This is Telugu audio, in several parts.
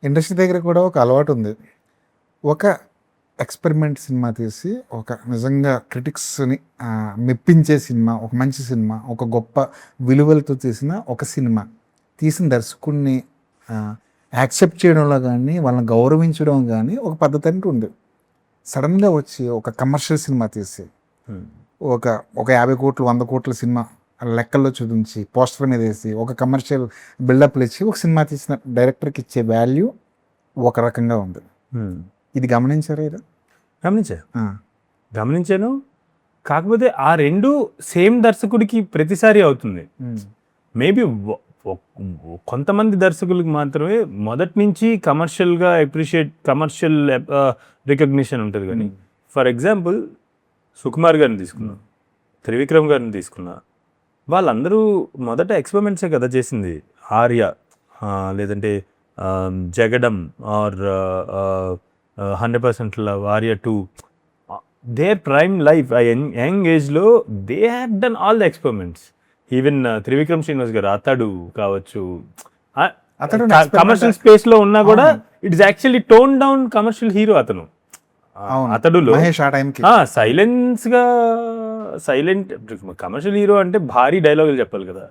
ఇండస్ట్రీ దగ్గర కూడా ఒక అలవాటు ఉంది. ఒక ఎక్స్పెరిమెంట్ సినిమా తీసి, ఒక నిజంగా క్రిటిక్స్‌ని మెప్పించే సినిమా, ఒక మంచి సినిమా, ఒక గొప్ప విలువలతో తీసిన ఒక సినిమా, తీసిన దర్శకుడిని యాక్సెప్ట్ చేయడంలో గానీ, వాళ్ళని గౌరవించడం గానీ ఒక పద్ధతి అంటూ ఉంది. సడన్‌గా వచ్చి ఒక కమర్షియల్ సినిమా తీసి, ఒక 50 కోట్లు, 100 కోట్ల సినిమా లెక్కల్లో చూపించి, పోస్టర్ మీద వేసి, ఒక కమర్షియల్ బిల్డప్లు ఇచ్చి, ఒక సినిమా తీసిన డైరెక్టర్కి ఇచ్చే వాల్యూ ఒక రకంగా ఉంది. ఇది గమనించారా ఇది? గమనించాను. కాకపోతే ఆ రెండు సేమ్ దర్శకుడికి ప్రతిసారి అవుతుంది. మేబీ కొంతమంది దర్శకులకి మాత్రమే మొదటి నుంచి కమర్షియల్గా కమర్షియల్ రికగ్నిషన్ ఉంటుంది. కానీ ఫర్ ఎగ్జాంపుల్ సుకుమార్ గారిని తీసుకున్నా, త్రివిక్రమ్ గారిని తీసుకున్నా, వాళ్ళందరూ మొదట ఎక్స్పెరిమెంట్సే కదా చేసింది. ఆర్య లేదంటే Jagadam are 100% love, Arya 2, their prime life ఆ యంగ్ ఏజ్లో they have done all the experiments. Even Trivikram Srinivas గారు అతడు కావచ్చు, కమర్షియల్ స్పేస్లో ఉన్నా కూడా it's actually tone down commercial hero అతను. అతడులో సైలెంట్ కమర్షియల్ హీరో అంటే భారీ డైలాగులు చెప్పాలి కదా.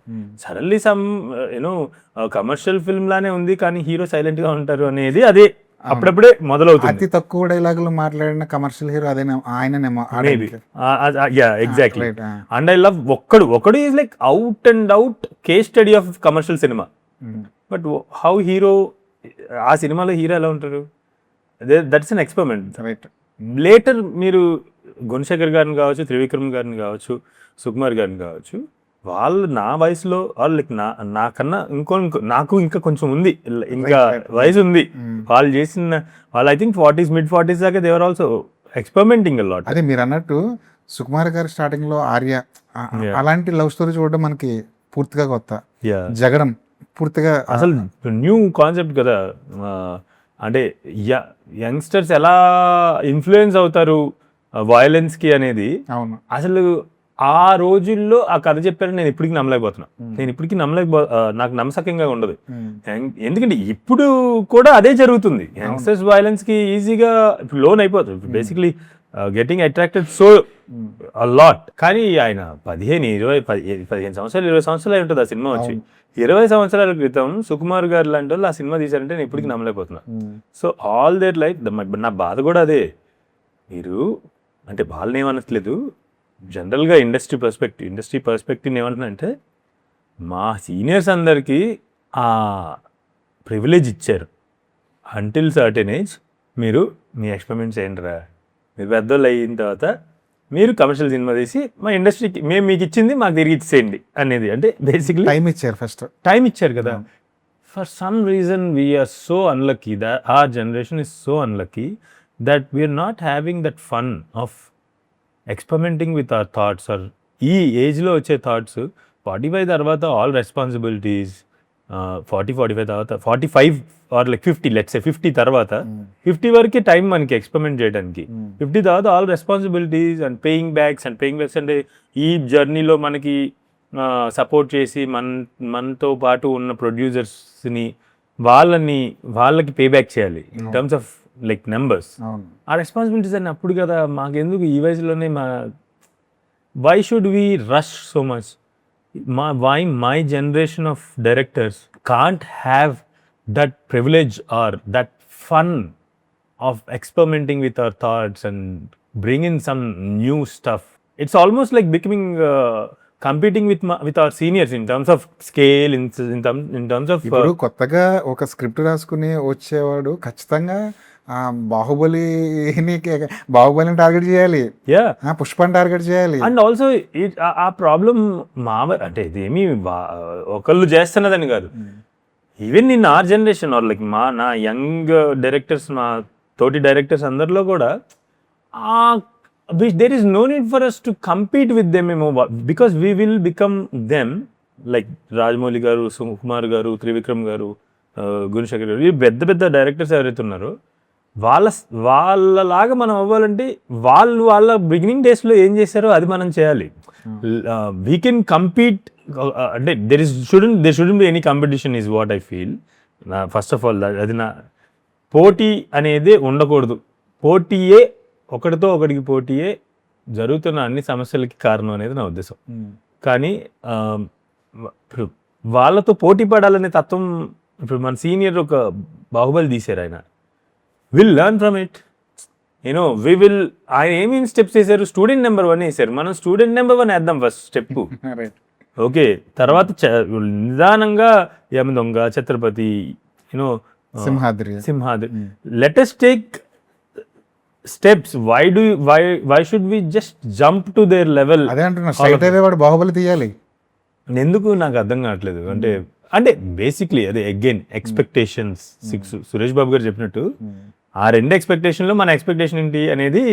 సడన్లీ సమ్ కమర్షియల్ ఫిల్మ్ లానే ఉంది కానీ హీరో సైలెంట్ గా ఉంటారు అనేది అదే అప్పుడప్పుడే మొదలవుతుంది. అతి తక్కువ డైలాగులు మాట్లాడిన కమర్షియల్ హీరో అదే ఆయననేమో. ఎగ్జాక్ట్లీ. అండ్ ఐ లవ్ ఒకడు is like out and out case study of commercial cinema. But how hero ఆ సినిమాలో హీరో ఎలా ఉంటారు, దట్స్ అన్ ఎక్స్పెరిమెంట్. లేటర్ మీరు గుణశేఖర్ గారిని కావచ్చు, త్రివిక్రమ్ గారిని కావచ్చు, సుకుమార్ గారిని కావచ్చు, వాళ్ళు నా వయసులో వాళ్ళు లైక్ నాకన్నా నాకు ఇంకా కొంచెం ఉంది, ఇంకా వయసు ఉంది. వాళ్ళు చేసిన వాళ్ళు ఐ థింక్ 40s mid-40s దాకా they are also experimenting a lot. అదే మీరు అన్నట్టు సుకుమార్ గారి స్టార్టింగ్ లో ఆర్య అలాంటి లవ్ స్టోరీ చూడడం మనకి పూర్తిగా కొత్త. జగడం పూర్తిగా అసలు న్యూ కాన్సెప్ట్ కదా. అంటే యంగ్స్టర్స్ ఎలా ఇన్ఫ్లుయెన్స్ అవుతారు వయలెన్స్కి అనేది. అవును, అసలు ఆ రోజుల్లో ఆ కథ చెప్పారని నేను ఇప్పటికీ నమ్మలేకపోతున్నా. నాకు నమ్మసకంగా ఉండదు. ఎందుకంటే ఇప్పుడు కూడా అదే జరుగుతుంది. యంగ్స్టర్స్ వయలెన్స్ కి ఈజీగా ఇప్పుడు లోన్ అయిపోతుంది. Basically getting attracted so lot. కానీ ఆయన 15 సంవత్సరాలు 20 సంవత్సరాలు అయి ఉంటుంది ఆ సినిమా వచ్చి. 20 సంవత్సరాల క్రితం సుకుమార్ గారు లాంటి వాళ్ళు ఆ సినిమా తీశారంటే నేను ఇప్పటికీ నమ్మలేకపోతున్నా. సో ఆల్ దేర్ లైఫ్ నా బాధ కూడా అదే. మీరు అంటే వాళ్ళని ఏమనట్లేదు, జనరల్గా ఇండస్ట్రీ పర్స్పెక్టివ్ ఏమంటున్నా అంటే, మా సీనియర్స్ అందరికీ ఆ ప్రివిలేజ్ ఇచ్చారు. అంటిల్ సర్టెన్ ఏజ్ మీరు మీ ఎక్స్పెరిమెంట్స్ ఏంటరా, మీరు పెద్దోళ్ళు అయిన తర్వాత మీరు కమర్షియల్ సినిమా తీసి మా ఇండస్ట్రీకి మేము మీకు ఇచ్చింది మాకు తిరిగి ఇచ్చేయండి అనేది. అంటే బేసిక్లీ టైం ఇచ్చారు కదా. For some reason we are so unlucky, that our generation is so unlucky that we are not having that fun of experimenting with our thoughts. Or ఈ ఏజ్లో వచ్చే థాట్స్ 45 తర్వాత ఆల్ రెస్పాన్సిబిలిటీస్, 40-45 తర్వాత 45 ఆర్ లైక్ 50, లెట్స్ సే 50 తర్వాత 50 వరకే టైం మనకి ఎక్స్పెరిమెంట్ చేయడానికి. 50 తర్వాత all responsibilities and paying backs అంటే ఈ జర్నీలో మనకి సపోర్ట్ చేసి మనతో పాటు ఉన్న ప్రొడ్యూసర్స్ని వాళ్ళకి పే బ్యాక్ చేయాలి in terms of like numbers. ఆ రెస్పాన్సిబిలిటీస్ అని అప్పుడు కదా. మాకెందుకు ఈ వయసులోనే why should we rush so much? Why my generation of directors can't have that privilege or that fun of experimenting with our thoughts and bring in some new stuff. It's almost like becoming competing with our seniors in terms of scale, in terms of. ఇప్పుడు కొత్తగా ఒక స్క్రిప్ట్ రాసుకుని వచ్చేవాడు ఖచ్చితంగా బాహుబలిని టార్గెట్ చేయాలి, పుష్పని టార్గెట్ చేయాలి. అండ్ ఆల్సో ఆ ప్రాబ్లం అంటే ఇదేమి ఒకళ్ళు చేస్తున్నదని కాదు. Even in our generation or like నా యంగ్ డైరెక్టర్స్, మా తోటి డైరెక్టర్స్ అందరిలో కూడా there is no need for us to compete with them because we will become them. Like Rajamouli గారు, సుకుమార్ గారు, త్రివిక్రమ్ గారు, గుణశేఖర్ గారు, ఈ పెద్ద డైరెక్టర్స్ ఎవరైతే ఉన్నారో వాళ్ళలాగా మనం అవ్వాలంటే వాళ్ళ బిగినింగ్ డేస్లో ఏం చేశారో అది మనం చేయాలి. We can compete. అంటే there shouldn't be any competition is what I feel. First of all, అది పోటీ అనేది ఉండకూడదు. పోటీయే ఒకటితో ఒకటికి పోటీయే జరుగుతున్న అన్ని సమస్యలకి కారణం అనేది నా ఉద్దేశం. కానీ ఇప్పుడు వాళ్ళతో పోటీ పడాలనే తత్వం, ఇప్పుడు మన సీనియర్ ఒక బాహుబలి తీశారు, ఆయన will learn from it. You know ఆయన ఏమేమి స్టెప్స్ వేశారు, స్టూడెంట్ నెంబర్ 1 వేశారు, మనం స్టూడెంట్ నెంబర్ 1 వేద్దాం ఫస్ట్ స్టెప్. ఓకే, తర్వాత నిదానంగా Yama Donga, Chatrapathi, you know Simhadri, let us take steps. Why should we just jump to their level? అదే అంటున్నా, స్ట్రైట్ అవే వాడు బాహుబలి తీయాలి. ఎందుకు నాకు అర్థం కావట్లేదు. అంటే బేసిక్లీ అదే అగైన్ ఎక్స్పెక్టేషన్స్. సురేష్ బాబు గారు చెప్పినట్టు ఆ 2 ఎక్స్పెక్టేషన్లో మన ఎక్స్పెక్టేషన్ ఏంటి అనేది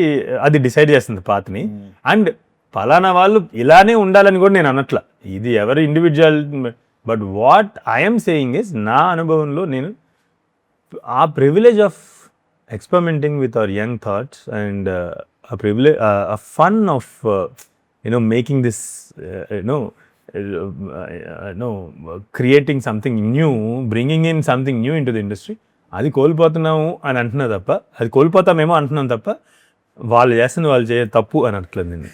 అది డిసైడ్ చేస్తుంది పాత్ని. అండ్ ఫలానా వాళ్ళు ఇలానే ఉండాలని కూడా నేను అనట్లా, ఇది ఎవరి individual. But what I'm saying is, నా అనుభవంలో నేను ఆ privilege of experimenting with our young thoughts and a privilege, a fun of making this creating something new, bringing in something new into the industry, అది కోల్పోతున్నాము అని అంటున్నా తప్ప, అది కోల్పోతామేమో అంటున్నాం తప్ప వాళ్ళు చేస్తుంది వాళ్ళు తప్పు అని అనట్లేదు నేను.